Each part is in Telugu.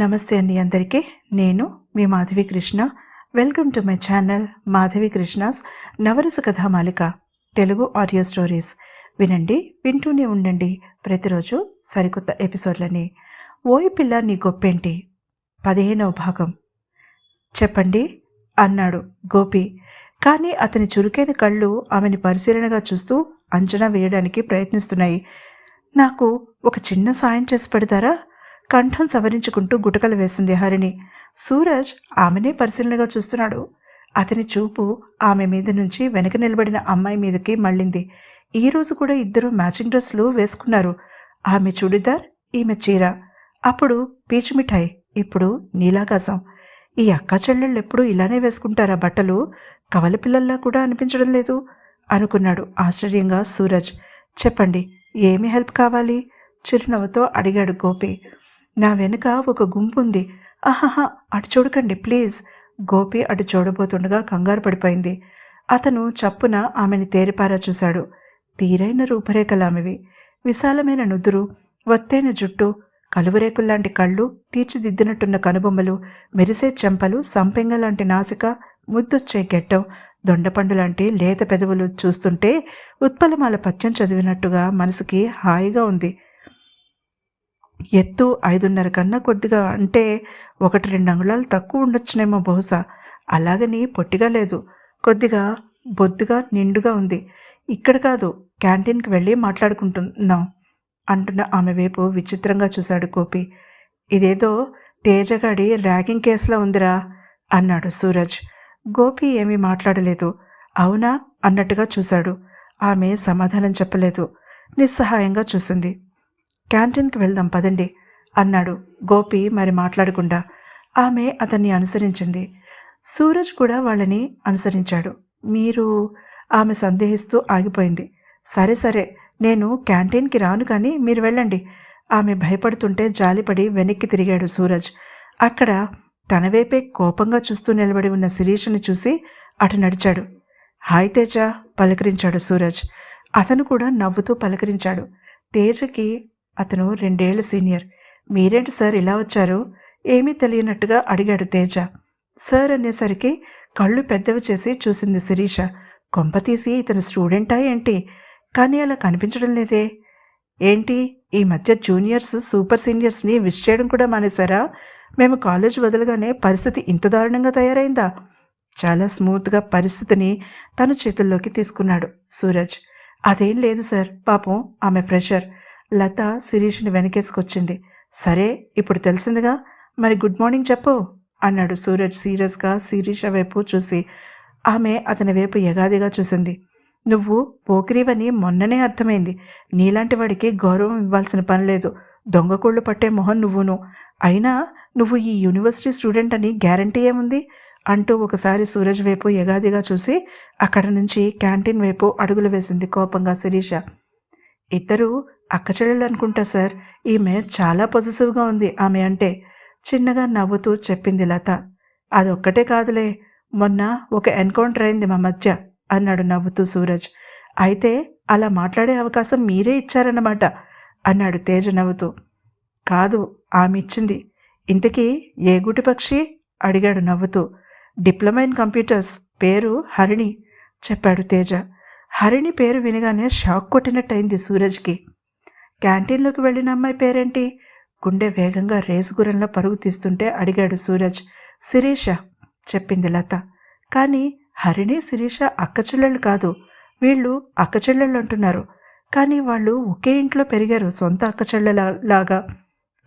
నమస్తే అండి అందరికీ. నేను మీ Madhavi Krishna. Welcome to my channel Madhavi Krishna's Navarasa Kathamalika Telugu audio stories. వినండి, వింటూనే ఉండండి. ప్రతిరోజు సరికొత్త ఎపిసోడ్లని. ఓయ్ పిల్ల నీ గొప్పేంటి 15వ భాగం. చెప్పండి అన్నాడు గోపి. కానీ అతని చురుకైన కళ్ళు ఆమెని పరిశీలనగా చూస్తూ అంచనా వేయడానికి ప్రయత్నిస్తున్నాయి. నాకు ఒక చిన్న సాయం చేసి పెడతారా? కంఠం సవరించుకుంటూ గుటకలు వేసింది హరిణి. సూరజ్ ఆమెనే పరిశీలనగా చూస్తున్నాడు. అతని చూపు ఆమె మీద నుంచి వెనక నిలబడిన అమ్మాయి మీదకి మళ్ళింది. ఈరోజు కూడా ఇద్దరు మ్యాచింగ్ డ్రెస్లు వేసుకున్నారు. ఆమె చుడిదార్, ఈమె చీర. అప్పుడు పీచు మిఠాయి, ఇప్పుడు నీలాకాశం. ఈ అక్కా చెల్లెళ్ళు ఎప్పుడూ ఇలానే వేసుకుంటారా బట్టలు? కవల పిల్లల్లా కూడా అనిపించడం లేదు అనుకున్నాడు ఆశ్చర్యంగా సూరజ్. చెప్పండి, ఏమి హెల్ప్ కావాలి? చిరునవ్వుతో అడిగాడు గోపి. నా వెనుక ఒక గుంపు ఉంది. ఆహాహా, అటు చూడకండి ప్లీజ్. గోపి అటు చూడబోతుండగా కంగారు పడిపోయింది. అతను చప్పున ఆమెని తేరిపారా చూశాడు. తీరైన రూపురేఖలు ఆమెవి. విశాలమైన నుదురు, ఒత్తైన జుట్టు, కలువరేకుల్లాంటి కళ్ళు, తీర్చిదిద్దినట్టున్న కనుబొమ్మలు, మెరిసే చెంపలు, సంపెంగ లాంటి నాసిక, ముద్దొచ్చే గెట్టం, దొండపండు లాంటి లేత పెదవులు చూస్తుంటే ఉత్పలమాల పద్యం చదివినట్టుగా మనసుకి హాయిగా ఉంది. ఎత్తు 5.5 కన్నా కొద్దిగా, అంటే 1-2 అంగుళాలు తక్కువ ఉండొచ్చునేమో బహుశా. అలాగని పొట్టిగా లేదు, కొద్దిగా బొద్దుగా నిండుగా ఉంది. ఇక్కడ కాదు, క్యాంటీన్కి వెళ్ళి మాట్లాడుకుంటున్నాం అంటున్న ఆమె వైపు విచిత్రంగా చూశాడు గోపి. ఇదేదో తేజగాడి ర్యాగింగ్ కేసులా ఉందిరా అన్నాడు సూరజ్. గోపి ఏమీ మాట్లాడలేదు. అవునా అన్నట్టుగా చూశాడు. ఆమె సమాధానం చెప్పలేదు. నిస్సహాయంగా చూసింది. క్యాంటీన్కి వెళ్దాం పదండి అన్నాడు గోపి మరి మాట్లాడకుండా. ఆమె అతన్ని అనుసరించింది. సూరజ్ కూడా వాళ్ళని అనుసరించాడు. మీరు? ఆమె సందేహిస్తూ ఆగిపోయింది. సరే సరే, నేను క్యాంటీన్కి రాను, కానీ మీరు వెళ్ళండి. ఆమె భయపడుతుంటే జాలిపడి వెనక్కి తిరిగాడు సూరజ్. అక్కడ తన వైపే కోపంగా చూస్తూ నిలబడి ఉన్న శిరీషని చూసి అటు నడిచాడు. హాయ్ తేజ పలకరించాడు సూరజ్. అతను కూడా నవ్వుతూ పలకరించాడు. తేజకి అతను 2 ఏళ్ల సీనియర్. మీరేంటి సార్ ఇలా వచ్చారు? ఏమీ తెలియనట్టుగా అడిగాడు తేజ. సార్ అనేసరికి కళ్ళు పెద్దవి చేసి చూసింది శిరీష. కొంపతీసి ఇతను స్టూడెంటా ఏంటి? కానీ అలా కనిపించడం లేదే. ఏంటి ఈ మధ్య జూనియర్స్ సూపర్ సీనియర్స్ని విష్ చేయడం కూడా మానేశారా? మేము కాలేజ్ వదలగానే పరిస్థితి ఇంత దారుణంగా తయారైందా? చాలా స్మూత్గా పరిస్థితిని తన చేతుల్లోకి తీసుకున్నాడు సూరజ్. అదేం లేదు సార్, పాపం ఆమె ఫ్రెషర్. లత శిరీష్ని వెనకేసుకొచ్చింది. సరే, ఇప్పుడు తెలిసిందిగా, మరి గుడ్ మార్నింగ్ చెప్పు అన్నాడు సూరజ్ సీరియస్గా శిరీష వైపు చూసి. ఆమె అతని వైపు యగాదిగా చూసింది. నువ్వు పోకిరివని మొన్ననే అర్థమైంది. నీలాంటి వాడికి గౌరవం ఇవ్వాల్సిన పని లేదు. దొంగకోళ్ళు పట్టే మొహం నువ్వును. అయినా నువ్వు ఈ యూనివర్సిటీ స్టూడెంట్ అని గ్యారంటీ ఏముంది అంటూ ఒకసారి సూరజ్ వైపు యగాదిగా చూసి అక్కడ నుంచి క్యాంటీన్ వైపు అడుగులు వేసింది కోపంగా శిరీష. ఇద్దరు అక్కచెల్లెళ్ళు అనుకుంటా సార్. ఈమె చాలా పొజిటివ్గా ఉంది ఆమె అంటే, చిన్నగా నవ్వుతూ చెప్పింది లత. అదొక్కటే కాదులే, మొన్న ఒక ఎన్కౌంటర్ అయింది మా మధ్య అన్నాడు నవ్వుతూ సూరజ్. అయితే అలా మాట్లాడే అవకాశం మీరే ఇచ్చారన్నమాట అన్నాడు తేజ నవ్వుతూ. కాదు, ఆమె ఇచ్చింది. ఇంతకీ ఏ గుటి పక్షి అడిగాడు నవ్వుతూ. డిప్లొమా ఇన్ కంప్యూటర్స్, పేరు హరిణి చెప్పాడు తేజ. హరిణి పేరు వినగానే షాక్ కొట్టినట్టయింది సూరజ్కి. క్యాంటీన్లోకి వెళ్ళిన అమ్మాయి పేరేంటి? గుండె వేగంగా రేసుగురంలో పరుగు తీస్తుంటే అడిగాడు సూరజ్. శిరీష చెప్పింది లత. కానీ హరిణి శిరీష అక్కచెల్లెళ్ళు కాదు. వీళ్ళు అక్కచెల్లెళ్ళు అంటున్నారు, కానీ వాళ్ళు ఒకే ఇంట్లో పెరిగారు, సొంత అక్కచెల్లెలాగా.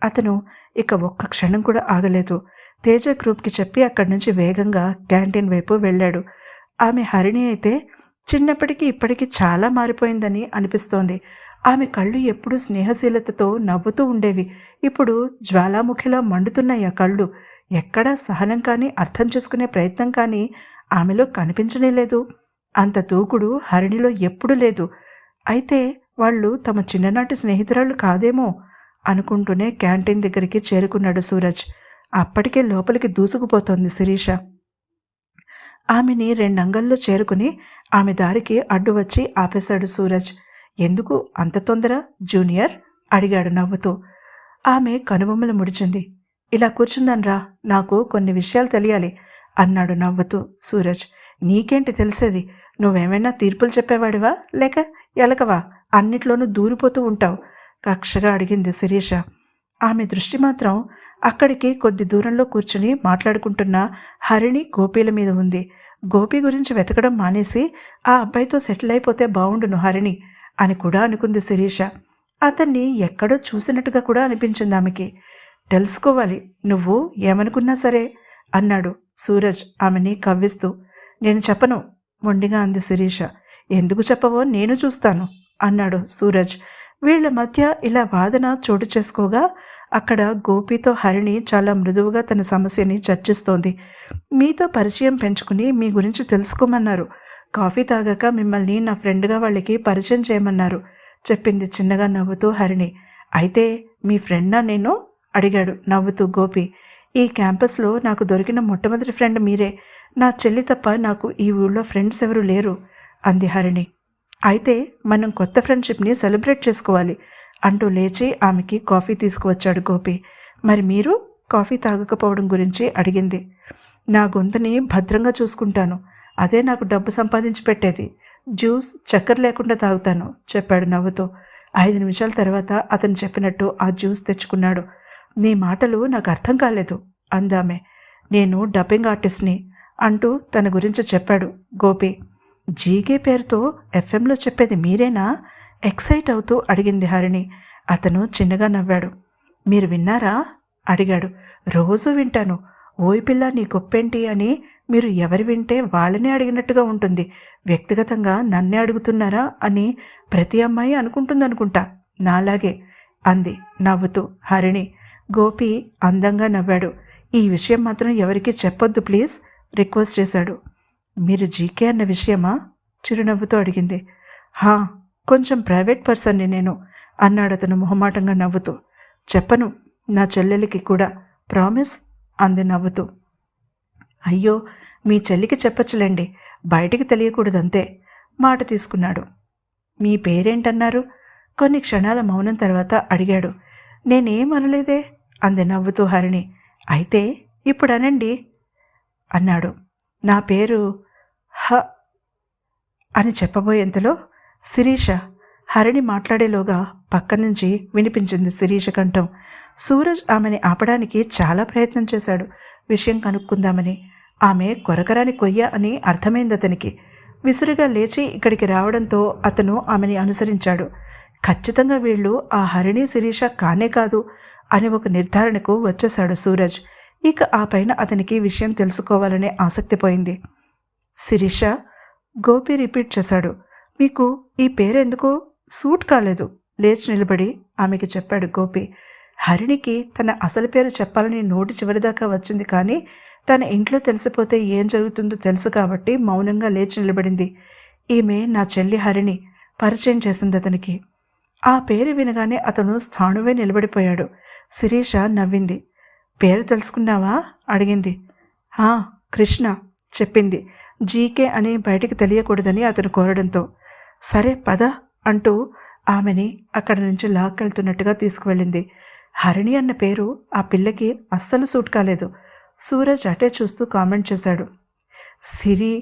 అతను ఇక ఒక్క క్షణం కూడా ఆగలేదు. తేజ గ్రూప్కి చెప్పి అక్కడి నుంచి వేగంగా క్యాంటీన్ వైపు వెళ్ళాడు. ఆమె హరిణి అయితే చిన్నప్పటికీ ఇప్పటికీ చాలా మారిపోయిందని అనిపిస్తోంది. ఆమె కళ్ళు ఎప్పుడూ స్నేహశీలతతో నవ్వుతూ ఉండేవి. ఇప్పుడు జ్వాలాముఖిలా మండుతున్నాయి ఆ కళ్ళు. ఎక్కడా సహనం కానీ అర్థం చేసుకునే ప్రయత్నం కానీ ఆమెలో కనిపించనే లేదు. అంత దూకుడు హరిణిలో ఎప్పుడూ లేదు. అయితే వాళ్ళు తమ చిన్ననాటి స్నేహితురాళ్ళు కాదేమో అనుకుంటూనే క్యాంటీన్ దగ్గరికి చేరుకున్నాడు సూరజ్. అప్పటికే లోపలికి దూసుకుపోతోంది శిరీష. ఆమెని 2 అంగల్లో చేరుకుని ఆమె దారికి అడ్డు వచ్చి ఆపేశాడు సూరజ్. ఎందుకు అంత తొందర జూనియర్ అడిగాడు నవ్వుతూ. ఆమె కనుబొమ్మలు ముడిచింది. ఇలా కూర్చుందనరా, నాకు కొన్ని విషయాలు తెలియాలి అన్నాడు నవ్వుతూ సూరజ్. నీకేంటి తెలిసేది? నువ్వేమైనా తీర్పులు చెప్పేవాడివా లేక ఎలకవా? అన్నిట్లోనూ దూరిపోతూ ఉంటావు కక్షగా అడిగింది శిరీష. ఆమె దృష్టి మాత్రం అక్కడికి కొద్ది దూరంలో కూర్చుని మాట్లాడుకుంటున్న హరిణి, గోపీల మీద ఉంది. గోపి గురించి వెతకడం మానేసి ఆ అబ్బాయితో సెటిల్ అయిపోతే బావుండును హరిణి అని కూడా అనుకుంది శిరీష. అతన్ని ఎక్కడో చూసినట్టుగా కూడా అనిపించింది ఆమెకి. తెలుసుకోవాలి, నువ్వు ఏమనుకున్నా సరే అన్నాడు సూరజ్ ఆమెని కవ్విస్తూ. నేను చెప్పను మొండిగా అంది శిరీష. ఎందుకు చెప్పవో నేను చూస్తాను అన్నాడు సూరజ్. వీళ్ల మధ్య ఇలా వాదన చోటు చేసుకోగా అక్కడ గోపితో హరిణి చాలా మృదువుగా తన సమస్యని చర్చిస్తోంది. మీతో పరిచయం పెంచుకుని మీ గురించి తెలుసుకోమన్నారు. కాఫీ తాగాక మిమ్మల్ని నా ఫ్రెండ్గా వాళ్ళకి పరిచయం చేయమన్నారు చెప్పింది చిన్నగా నవ్వుతూ హరిణి. అయితే మీ ఫ్రెండ్నా నేను అడిగాడు నవ్వుతూ గోపి. ఈ క్యాంపస్లో నాకు దొరికిన మొట్టమొదటి ఫ్రెండ్ మీరే. నా చెల్లి తప్ప నాకు ఈ ఊళ్ళో ఫ్రెండ్స్ ఎవరూ లేరు అంది హరిణి. అయితే మనం కొత్త ఫ్రెండ్షిప్ని సెలబ్రేట్ చేసుకోవాలి అంటూ లేచి ఆమెకి కాఫీ తీసుకువచ్చాడు గోపి. మరి మీరు కాఫీ తాగకపోవడం గురించి అడిగింది. నా గొంతుని భద్రంగా చూసుకుంటాను, అదే నాకు డబ్బు సంపాదించి పెట్టేది. జ్యూస్ చక్కెర లేకుండా తాగుతాను చెప్పాడు నవ్వుతూ. 5 నిమిషాల తర్వాత అతను చెప్పినట్టు ఆ జ్యూస్ తెచ్చుకున్నాడు. నీ మాటలు నాకు అర్థం కాలేదు అందామె. నేను డబ్బింగ్ ఆర్టిస్ట్ని అంటూ తన గురించి చెప్పాడు గోపి. జీకే పేరుతో ఎఫ్ఎంలో చెప్పేది మీరేనా? ఎక్సైట్ అవుతూ అడిగింది హరిణి. అతను చిన్నగా నవ్వాడు. మీరు విన్నారా అడిగాడు. రోజూ వింటాను. ఓయ్ పిల్ల నీ గొప్పేంటి అని మీరు ఎవరు వింటే వాళ్ళనే అడిగినట్టుగా ఉంటుంది. వ్యక్తిగతంగా నన్నే అడుగుతున్నారా అని ప్రతి అమ్మాయి అనుకుంటుందనుకుంటా నాలాగే అంది నవ్వుతూ హరిణి. గోపి అందంగా నవ్వాడు. ఈ విషయం మాత్రం ఎవరికీ చెప్పొద్దు ప్లీజ్ రిక్వెస్ట్ చేశాడు. మీరు జీకే అన్న విషయమా చిరునవ్వుతో అడిగింది. హా, కొంచెం ప్రైవేట్ పర్సన్ని నేను అన్నాడు అతను మొహమాటంగా నవ్వుతూ. చెప్పను, నా చెల్లెలికి కూడా ప్రామిస్ అంది నవ్వుతూ. అయ్యో, మీ చెల్లికి చెప్పచ్చులేండి, బయటికి తెలియకూడదంతే మాట తీసుకున్నాడు. మీ పేరేంటన్నారు? కొన్ని క్షణాల మౌనం తర్వాత అడిగాడు. నేనేం అనలేదే అంది నవ్వుతూ హరిణి. అయితే ఇప్పుడు అనండి అన్నాడు. నా పేరు హ అని చెప్పబోయేంతలో శిరీష హరిణి మాట్లాడేలోగా పక్క నుంచి వినిపించింది శిరీష కంఠం. సూరజ్ ఆమెని ఆపడానికి చాలా ప్రయత్నం చేశాడు విషయం కనుక్కుందామని. ఆమె కొరకరాని కొయ్య అని అర్థమైంది అతనికి. విసురుగా లేచి ఇక్కడికి రావడంతో అతను ఆమెని అనుసరించాడు. ఖచ్చితంగా వీళ్ళు ఆ హరిణి శిరీష కానే కాదు అని ఒక నిర్ధారణకు వచ్చేశాడు సూరజ్. ఇక ఆ పైన అతనికి విషయం తెలుసుకోవాలనే ఆసక్తి పోయింది. శిరీష గోపి రిపీట్ చేశాడు. మీకు ఈ పేరెందుకు సూట్ కాలేదు లేచి నిలబడి ఆమెకి చెప్పాడు గోపి. హరిణికి తన అసలు పేరు చెప్పాలని నోటి చివరిదాకా వచ్చింది, కానీ తన ఇంట్లో తెలిసిపోతే ఏం జరుగుతుందో తెలుసు కాబట్టి మౌనంగా లేచి నిలబడింది. ఈమె నా చెల్లి హరిణి పరిచయం చేసింది అతనికి. ఆ పేరు వినగానే అతను స్థాణువే నిలబడిపోయాడు. శిరీష నవ్వింది. పేరు తెలుసుకున్నావా అడిగింది. కృష్ణ చెప్పింది. జీకే అని బయటికి తెలియకూడదని అతను కోరడంతో. సరే పద అంటూ ఆమెని అక్కడి నుంచి లాక్కెళ్తున్నట్టుగా తీసుకువెళ్ళింది. హరిణి అన్న పేరు ఆ పిల్లకి అస్సలు సూట్ కాలేదు. సూరజ్ అటే చూస్తూ కామెంట్ చేశాడు. సిరి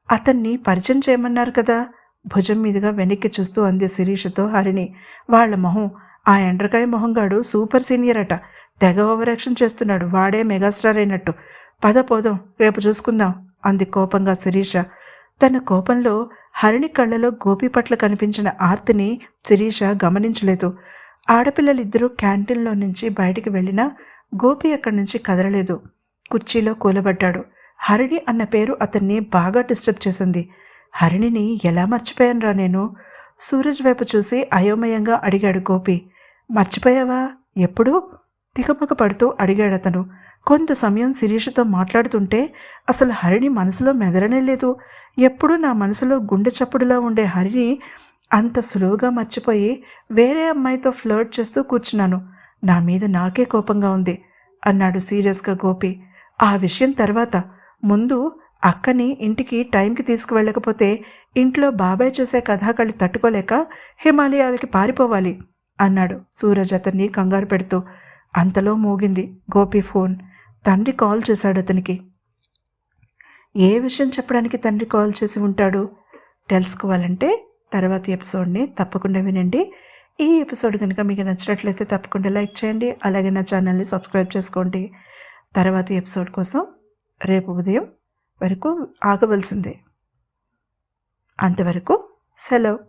అతన్ని పరిచయం చేయమన్నారు కదా భుజం మీదుగా వెనక్కి చూస్తూ అంది శిరీషతో హరిణి. వాళ్ళ మొహం, ఆ ఎండ్రకాయ మొహంగాడు సూపర్ సీనియర్ అట, తెగ ఓవరాక్షన్ చేస్తున్నాడు, వాడే మెగాస్టార్ అయినట్టు. పద పోదాం, రేపు చూసుకుందాం అంది కోపంగా శిరీష. తన కోపంలో హరిణి కళ్ళలో గోపి పట్ల కనిపించిన ఆర్తిని శిరీష గమనించలేదు. ఆడపిల్లలిద్దరూ క్యాంటీన్లో నుంచి బయటికి వెళ్ళినా గోపి అక్కడి నుంచి కదలలేదు. కుర్చీలో కూలబడ్డాడు. హరిణి అన్న పేరు అతన్ని బాగా డిస్టర్బ్ చేసింది. హరిణిని ఎలా మర్చిపోయానురా నేను? సూరజ్ వైపు చూసి అయోమయంగా అడిగాడు గోపి. మర్చిపోయావా? ఎప్పుడు? తికమక పడుతూ అడిగాడు అతను. కొంత సమయం శిరీషతో మాట్లాడుతుంటే అసలు హరిణి మనసులో మెదలనే లేదు. ఎప్పుడూ నా మనసులో గుండె చప్పుడులా ఉండే హరిణి అంత సులువుగా మర్చిపోయి వేరే అమ్మాయితో ఫ్లర్ట్ చేస్తూ కూర్చున్నాను. నా మీద నాకే కోపంగా ఉంది అన్నాడు సీరియస్గా గోపి. ఆ విషయం తర్వాత, ముందు అక్కని ఇంటికి టైంకి తీసుకువెళ్ళకపోతే ఇంట్లో బాబాయ్ చేసే కథాకళి తట్టుకోలేక హిమాలయాలకి పారిపోవాలి అన్నాడు సూరజ్ అతన్ని కంగారు పెడుతూ. అంతలో మోగింది గోపి ఫోన్. తండ్రి కాల్ చేశాడు అతనికి. ఏ విషయం చెప్పడానికి తండ్రి కాల్ చేసి ఉంటాడు తెలుసుకోవాలంటే తర్వాతి ఎపిసోడ్ని తప్పకుండా వినండి. ఈ ఎపిసోడ్ కనుక మీకు నచ్చినట్లయితే తప్పకుండా లైక్ చేయండి. అలాగే నా ఛానల్ని సబ్స్క్రైబ్ చేసుకోండి. తర్వాతి ఎపిసోడ్ కోసం రేపు ఉదయం వరకు ఆగవలసిందే. అంతవరకు సెలవు.